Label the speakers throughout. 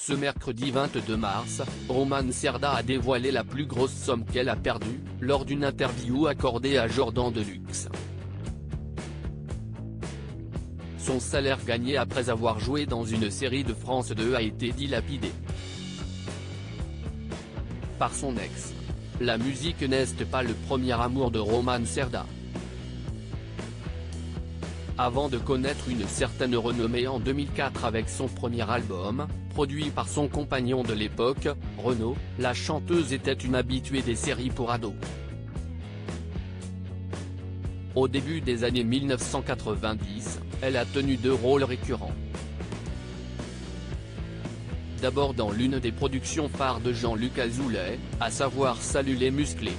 Speaker 1: Ce mercredi 22 mars, Romane Cerda a dévoilé la plus grosse somme qu'elle a perdue, lors d'une interview accordée à Jordan Deluxe. Son salaire gagné après avoir joué dans une série de France 2 a été dilapidé par son ex. La musique n'est pas le premier amour de Romane Cerda. Avant de connaître une certaine renommée en 2004 avec son premier album, produit par son compagnon de l'époque, Renaud, la chanteuse était une habituée des séries pour ados. Au début des années 1990, elle a tenu 2 rôles récurrents. D'abord dans l'une des productions phares de Jean-Luc Azoulay, à savoir Salut les musclés.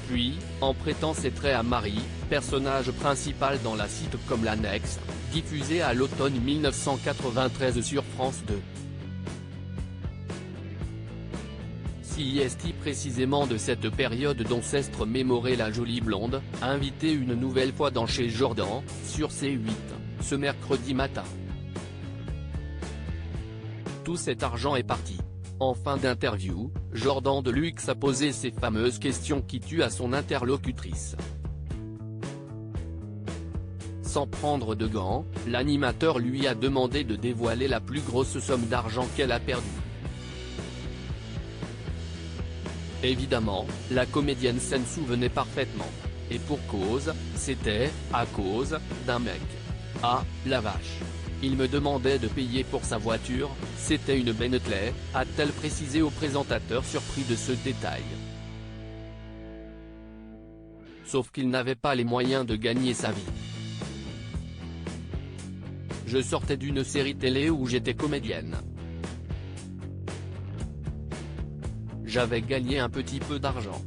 Speaker 1: Puis, en prêtant ses traits à Marie, personnage principal dans la sitcom L'Annexe, diffusée à l'automne 1993 sur France 2. C'est précisément de cette période dont s'est mémorée la jolie blonde, invitée une nouvelle fois dans Chez Jordan, sur C8, ce mercredi matin. Tout cet argent est parti. En fin d'interview, Jordan Deluxe a posé ces fameuses questions qui tuent à son interlocutrice. Sans prendre de gants, l'animateur lui a demandé de dévoiler la plus grosse somme d'argent qu'elle a perdue. Évidemment, la comédienne s'en souvenait parfaitement. Et pour cause, c'était « à cause » d'un mec. Ah, la vache. Il me demandait de payer pour sa voiture, c'était une Bentley, a-t-elle précisé au présentateur surpris de ce détail. Sauf qu'il n'avait pas les moyens de gagner sa vie. Je sortais d'une série télé où j'étais comédienne. J'avais gagné un petit peu d'argent.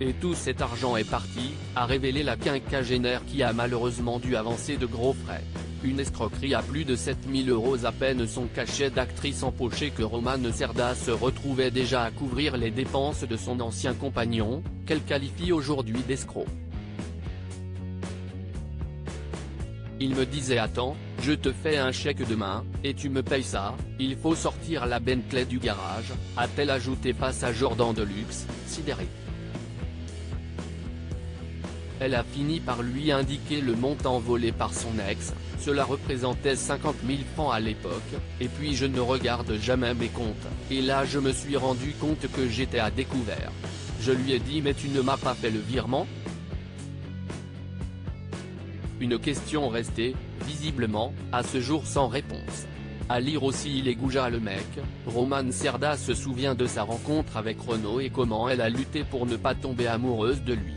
Speaker 1: Et tout cet argent est parti, a révélé la quinquagénaire qui a malheureusement dû avancer de gros frais. Une escroquerie à plus de 7 000 € à peine son cachet d'actrice empoché que Romane Cerda se retrouvait déjà à couvrir les dépenses de son ancien compagnon, qu'elle qualifie aujourd'hui d'escroc. Il me disait attends, je te fais un chèque demain, et tu me payes ça, il faut sortir la Bentley du garage, a-t-elle ajouté face à Jordan Deluxe, sidéré. Elle a fini par lui indiquer le montant volé par son ex, cela représentait 50 000 francs à l'époque, et puis je ne regarde jamais mes comptes, et là je me suis rendu compte que j'étais à découvert. Je lui ai dit mais tu ne m'as pas fait le virement ? Une question restée, visiblement, à ce jour sans réponse. À lire aussi il est goujat le mec, Romane Cerda se souvient de sa rencontre avec Renaud et comment elle a lutté pour ne pas tomber amoureuse de lui.